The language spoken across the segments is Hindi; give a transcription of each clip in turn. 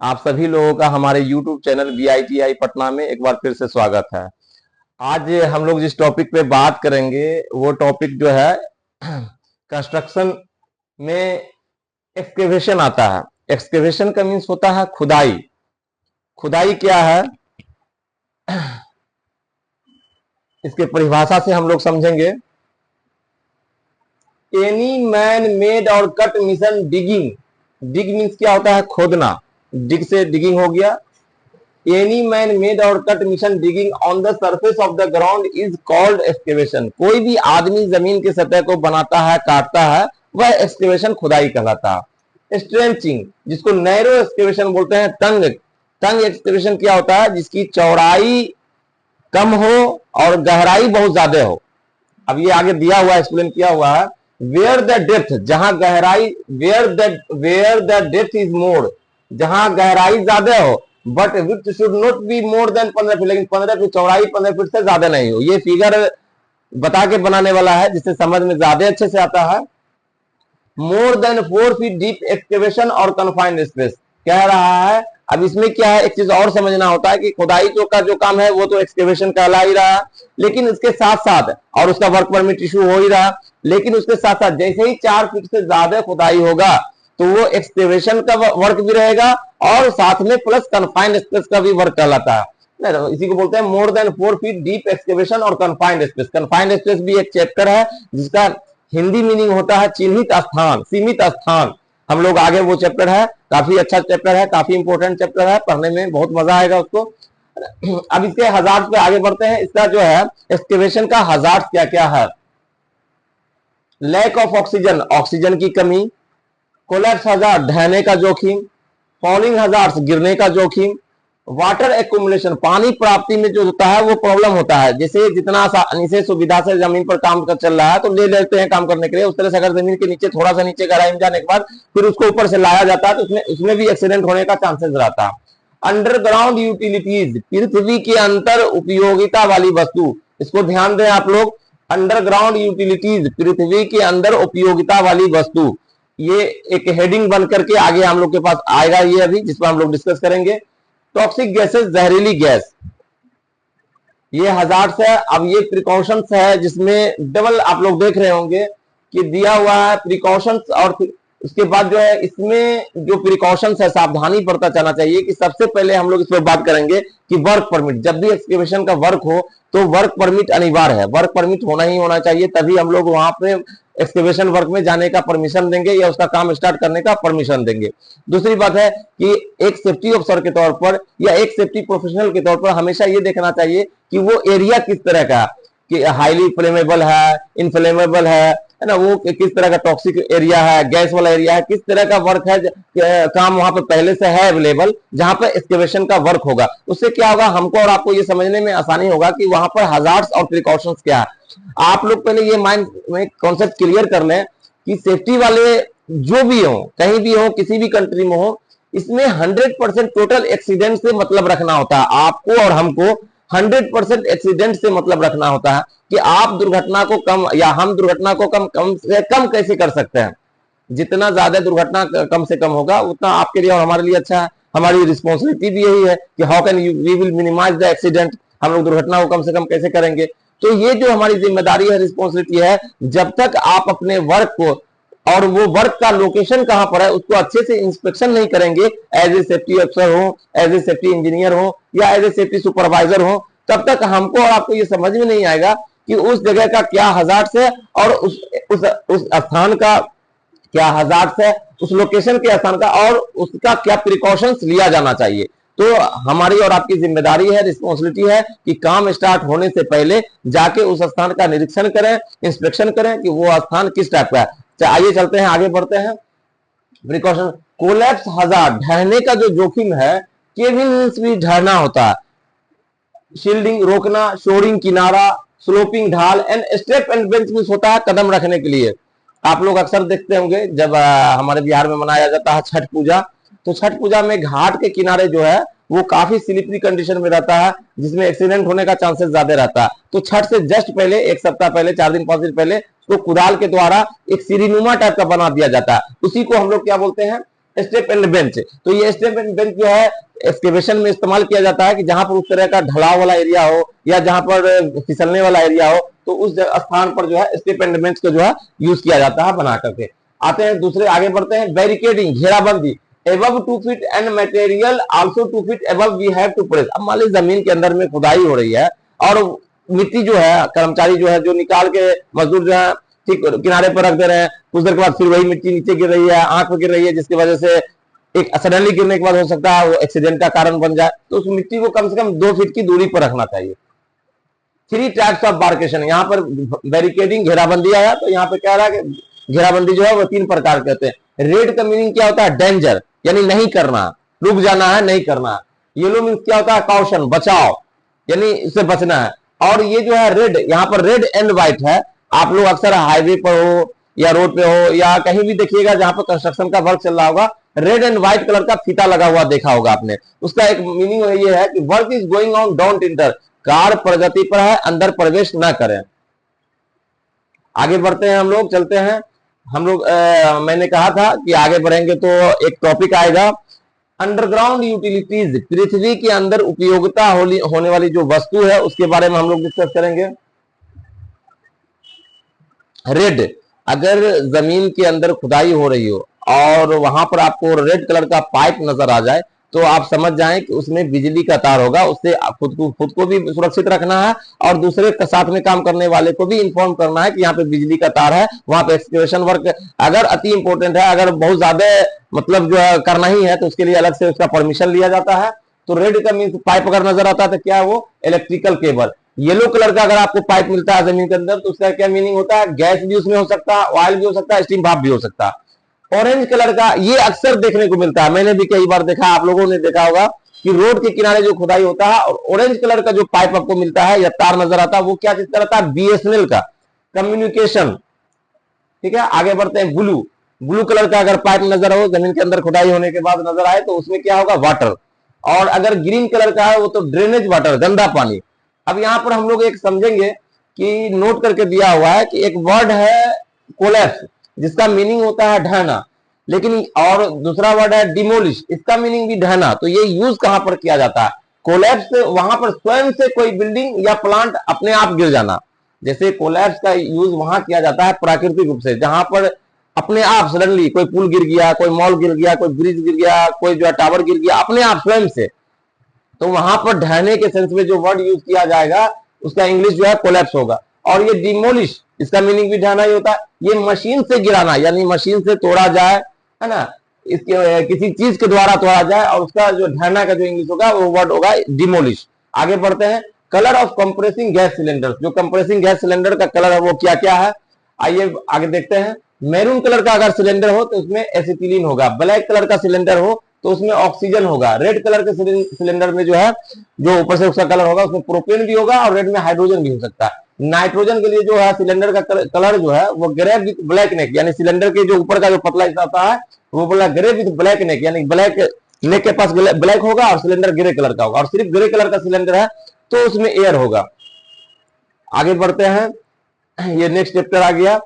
आप सभी लोगों का हमारे YouTube चैनल VITI पटना में एक बार फिर से स्वागत है। आज हम लोग जिस टॉपिक पे बात करेंगे वो टॉपिक जो है कंस्ट्रक्शन में एक्सकेवेशन आता है। एक्सकेवेशन का मीन्स होता है खुदाई। खुदाई क्या है इसके परिभाषा से हम लोग समझेंगे। एनी मैन मेड और कट मिशन डिगिंग। डिग मीन्स क्या होता है? खोदना। डिग से डिगिंग हो गया। एनी मैन मेड और cut mission digging on the surface of the ground is called excavation. कोई भी आदमी जमीन की सतह को बनाता है, काटता है, वह एक्सकेवेशन खुदाई कहलाता है। स्ट्रेंचिंग, जिसको नैरो एक्सकेवेशन बोलते हैं। टंग टंग एक्सकेवेशन क्या होता है? जिसकी चौड़ाई कम हो और गहराई बहुत ज्यादा हो। अब ये आगे दिया हुआ एक्सप्लेन किया हुआ है। वेयर द डेप्थ, जहां गहराई, where the depth is more, जहां गहराई ज्यादा हो, but width should not be more than 15 feet, लेकिन 15 फीट चौड़ाई 15 फीट से ज्यादा नहीं हो। ये फिगर बता के बनाने वाला है जिससे समझ में ज्यादा अच्छे से आता है। More than 4 feet deep excavation और कन्फाइंड स्पेस कह रहा है। अब इसमें क्या है, एक चीज और समझना होता है कि खुदाई का जो काम है वो तो एक्सकेवेशन कहला ही रहा है, लेकिन इसके साथ साथ, और उसका वर्क परमिट इशू हो ही रहा, लेकिन उसके साथ साथ जैसे ही 4 फीट से ज्यादा खुदाई होगा तो वो एक्सकेवेशन का वर्क भी रहेगा और साथ में प्लस कन्फाइंड स्पेस का भी वर्क कहलाता है। इसी को बोलते हैं more than 4 feet deep excavation और कन्फाइंड स्पेस। कन्फाइंड स्पेस भी एक चैप्टर है जिसका हिंदी मीनिंग होता है चिन्हित स्थान, सीमित स्थान। हम लोग आगे वो चैप्टर है, काफी अच्छा चैप्टर है, काफी इंपॉर्टेंट चैप्टर है, पढ़ने में बहुत मजा आएगा उसको। अब इसके हजार्ड पे आगे बढ़ते हैं। इसका जो है एक्सकेवेशन का हजार्ड क्या क्या है? लैक ऑफ ऑक्सीजन, ऑक्सीजन की कमी। कोलैप्स हजार्ड, ढहने का जोखिम। फॉलिंग हजार्ड, गिरने का जोखिम। वाटर एक्यूमुलेशन, पानी प्राप्ति में जो होता है वो प्रॉब्लम होता है। जैसे जितना आसानी से सुविधा से जमीन पर काम कर चल रहा है तो ले लेते हैं काम करने के लिए, उस तरह से अगर जमीन के नीचे थोड़ा सा नीचे गहराई में जाने के बाद फिर उसको ऊपर से लाया जाता है तो उसमें भी एक्सीडेंट होने का चांसेस रहता है। अंडरग्राउंड यूटिलिटीज, पृथ्वी के अंतर उपयोगिता वाली वस्तु, इसको ध्यान दें आप लोग। अंडरग्राउंड यूटिलिटीज, पृथ्वी के अंदर उपयोगिता वाली वस्तु, ये एक हेडिंग बन करके आगे हम लोग के पास आएगा ये अभी, जिसपर हम लोग डिस्कस करेंगे। टॉक्सिक गैसेस, जहरीली गैस, ये हजार्ड्स है। अब ये प्रिकॉशंस है जिसमें डबल आप लोग देख रहे होंगे कि दिया हुआ है प्रिकॉशंस, और उसके बाद जो है इसमें जो प्रिकॉशंस है सावधानी बरता जाना चाहिए कि सबसे पहले हम लोग इस पर बात करेंगे कि वर्क परमिट। जब भी एक्सकेवेशन का वर्क हो तो वर्क परमिट अनिवार्य है, वर्क परमिट होना ही होना चाहिए, तभी हम लोग वहां पे एक्सकेवेशन वर्क में जाने का परमिशन देंगे या उसका काम स्टार्ट करने का परमिशन देंगे। दूसरी बात है कि एक सेफ्टी ऑफिसर के तौर पर या एक सेफ्टी प्रोफेशनल के तौर पर हमेशा ये देखना चाहिए कि वो एरिया किस तरह का, कि हाईली फ्लेमेबल है, इनफ्लेमेबल है ना, वो किस तरह का टॉक्सिक एरिया है, गैस वाला एरिया है, किस तरह का वर्क है, काम वहां पर पहले से है अवेलेबल जहां पर एक्सकेवेशन का वर्क होगा। उससे क्या होगा, हमको और आपको ये समझने में आसानी होगा कि वहां पर हजार्ड्स और प्रिकॉशंस क्या है। आप लोग पहले ये माइंड में कॉन्सेप्ट क्लियर कर लें कि सेफ्टी वाले जो भी हो, कहीं भी हो, किसी भी कंट्री में हो, इसमें 100% टोटल एक्सीडेंट से मतलब रखना होता है। आपको और हमको 100% एक्सीडेंट से मतलब रखना होता है कि आप दुर्घटना को कम या हम दुर्घटना को कम से कम कैसे कर सकते हैं। जितना ज्यादा दुर्घटना कम से कम होगा उतना आपके लिए और हमारे लिए अच्छा है। हमारी रिस्पॉन्सिबिलिटी भी यही है कि how can we will minimise the accident, हम लोग दुर्घटना को कम से कम कैसे करेंगे। तो ये जो हमारी जिम्मेदारी है, रिस्पॉन्सिबिलिटी है, जब तक आप अपने वर्क को और वो वर्क का लोकेशन कहां पर है उसको अच्छे से इंस्पेक्शन नहीं करेंगे, एज ए सेफ्टी अफसर हो, एज ए सेफ्टी इंजीनियर हो या एज ए सेफ्टी सुपरवाइजर हो, तब तक हमको और आपको ये समझ में नहीं आएगा कि उस जगह का क्या हजार्ड्स है और उस स्थान का क्या हजार्ड्स है, उस लोकेशन के स्थान का, और उसका क्या प्रिकॉशंस लिया जाना चाहिए। तो हमारी और आपकी जिम्मेदारी है, रिस्पॉन्सिबिलिटी है कि काम स्टार्ट होने से पहले जाके उस स्थान का निरीक्षण करें, इंस्पेक्शन करें कि वो स्थान किस टाइप का है। आइए चलते हैं, आगे बढ़ते हैं। प्रिकॉशन, कोलैप्स हजार्ड, ढहने का जो जोखिम है, केविंस भी ढहना होता है। शील्डिंग, रोकना, शोरिंग, किनारा, स्लोपिंग, ढाल, एंड स्टेप एंड बेंच भी होता है कदम रखने के लिए। आप लोग अक्सर देखते होंगे जब हमारे बिहार में मनाया जाता है छठ पूजा, तो छठ पूजा में घाट के किनारे जो है वो काफी स्लिपरी कंडीशन में रहता है, जिसमें एक्सीडेंट होने का चांसेस ज्यादा रहता है। तो छठ से जस्ट पहले, एक सप्ताह पहले, 4 दिन 5 दिन पहले, तो कुदाल के द्वारा एक सीढ़ीनुमा टाइप का बना दिया जाता है। उसी को हम लोग क्या बोलते हैं, स्टेप एंड बेंच। तो ये स्टेप एंड बेंच जो है एक्सकेवेशन में इस्तेमाल किया जाता है कि जहां पर उस तरह का ढलाव वाला एरिया हो या जहां पर फिसलने वाला एरिया हो, तो उस स्थान पर जो है स्टेप एंड बेंच को जो है यूज किया जाता है बना करके। आते हैं दूसरे, आगे बढ़ते हैं। बैरिकेडिंग, घेराबंदी। above 2 feet and material also 2 feet above we have to place। अब मान लीजिए जमीन के अंदर में खुदाई हो रही है और मिट्टी जो है कर्मचारी जो है जो निकाल के मजदूर जो है ठीक किनारे पर रख दे रहे हैं, कुछ देर के बाद फिर वही मिट्टी नीचे गिर रही है, आंख में गिर रही है, जिसकी वजह से एक सडनली गिरने के बाद हो सकता है वो एक्सीडेंट का कारण बन जाए। तो उस मिट्टी को कम से कम 2 फीट की दूरी पर रखना चाहिए। 3 टाइप्स ऑफ बार्केशन, यहाँ पर बैरिकेडिंग घेराबंदी आया, तो यहाँ पे कह रहा है कि घेराबंदी जो है वो 3 प्रकार के होते हैं। रेड का मीनिंग क्या होता है? डेंजर, यानी नहीं करना, रुक जाना है, नहीं करना। येलो मीन्स क्या होता है? कॉशन, बचाव, यानी इससे बचना है। और ये जो है रेड, यहाँ पर रेड एंड व्हाइट है। आप लोग अक्सर हाईवे पर हो या रोड पे हो या कहीं भी देखिएगा जहां पर कंस्ट्रक्शन का वर्क चल रहा होगा, रेड एंड व्हाइट कलर का फीता लगा हुआ देखा होगा आपने। उसका एक मीनिंग ये है कि work is going on, don't inter, कार्य प्रगति पर है, अंदर प्रवेश न करें। आगे बढ़ते हैं हम लोग, चलते हैं हम लोग। मैंने कहा था कि आगे बढ़ेंगे तो एक टॉपिक आएगा अंडरग्राउंड यूटिलिटीज, पृथ्वी के अंदर उपयोगिता होने वाली जो वस्तु है उसके बारे में हम लोग डिस्कस करेंगे। रेड, अगर जमीन के अंदर खुदाई हो रही हो और वहां पर आपको रेड कलर का पाइप नजर आ जाए तो आप समझ जाएं कि उसमें बिजली का तार होगा। उससे खुद को भी सुरक्षित रखना है और दूसरे के साथ में काम करने वाले को भी इन्फॉर्म करना है कि यहाँ पे बिजली का तार है, वहां पे एक्सकेवेशन वर्क अगर अति इंपॉर्टेंट है, अगर बहुत ज्यादा मतलब जो है करना ही है तो उसके लिए अलग से उसका परमिशन लिया जाता है। तो रेड का मीन पाइप अगर नजर आता है तो क्या है वो? Electrical cable. येलो कलर का अगर आपको पाइप मिलता है जमीन के अंदर तो उसका क्या मीनिंग होता है? गैस भी उसमें हो सकता है, ऑयल भी हो सकता है, स्टीम भाप भी हो सकता है। ऑरेंज कलर का ये अक्सर देखने को मिलता है, मैंने भी कई बार देखा, आप लोगों ने देखा होगा कि रोड के किनारे जो खुदाई होता है और ऑरेंज कलर का जो पाइप आपको मिलता है या तार नजर आता है वो क्या चीज रहता है? बीएसएनएल का कम्युनिकेशन। ठीक है, आगे बढ़ते हैं। ब्लू, ब्लू कलर का अगर पाइप नजर हो जमीन के अंदर खुदाई होने के बाद नजर आए तो उसमें क्या होगा? वाटर। और अगर ग्रीन कलर का है वो तो ड्रेनेज वाटर, गंदा पानी। अब यहां पर हम लोग एक समझेंगे कि नोट करके दिया हुआ है कि एक वर्ड है कोलैप्स, जिसका मीनिंग होता है ढहना, लेकिन और दूसरा वर्ड है डिमोलिश, इसका मीनिंग भी ढहना। तो ये यूज कहां पर किया जाता है? कोलैप्स वहां पर स्वयं से कोई बिल्डिंग या प्लांट अपने आप गिर जाना। जैसे कोलैप्स का यूज वहां किया जाता है प्राकृतिक रूप से, जहां पर अपने आप सडनली कोई पुल गिर गया, कोई मॉल गिर गया, कोई ब्रिज गिर गया, कोई जो है टावर गिर गया अपने आप स्वयं से। तो वहां पर ढहने के सेंस में जो वर्ड यूज किया जाएगा उसका इंग्लिश जो है कोलैप्स होगा। और ये डिमोलिश, इसका मीनिंग भी ढहना ही होता है। ये मशीन से गिराना, यानी मशीन से तोड़ा जाए, है ना, इसके किसी चीज के द्वारा तोड़ा जाए, और उसका जो ढहना का जो इंग्लिश होगा वो वर्ड होगा डिमोलिश। आगे बढ़ते हैं। Colour of compressing gas cylinder, जो कंप्रेसिंग गैस सिलेंडर का कलर है वो क्या क्या है, आइए आगे देखते हैं। मैरून कलर का अगर सिलेंडर हो तो उसमें एसिटिलीन होगा। ब्लैक कलर का सिलेंडर हो तो उसमें ऑक्सीजन होगा। रेड कलर के सिलेंडर में जो है जो ऊपर से उसका कलर होगा उसमें प्रोपेन भी होगा और रेड में हाइड्रोजन भी हो सकता है। नाइट्रोजन के लिए जो है सिलेंडर का कलर जो है वो ग्रे विथ ब्लैक नेक, यानी सिलेंडर के जो ऊपर का जो पतला हिस्सा होता है वो बोला ग्रे विथ ब्लैक नेक, यानी ब्लैक नेक के पास ब्लैक होगा और सिलेंडर ग्रे कलर का होगा। और सिर्फ ग्रे कलर का सिलेंडर है तो उसमें एयर होगा। आगे बढ़ते हैं, ये नेक्स्ट चैप्टर आ गया।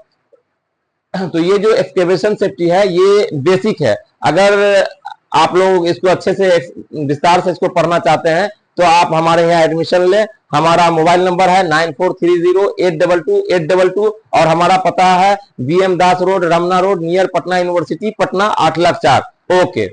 तो ये जो एक्सकेवेशन सेफ्टी है ये बेसिक है। अगर आप लोग इसको अच्छे से विस्तार से इसको पढ़ना चाहते हैं तो आप हमारे यहाँ एडमिशन लें। हमारा मोबाइल नंबर है 9430822822 और हमारा पता है BM Das road, Ramna road, near Patna university, Patna 8,04,000। Okay.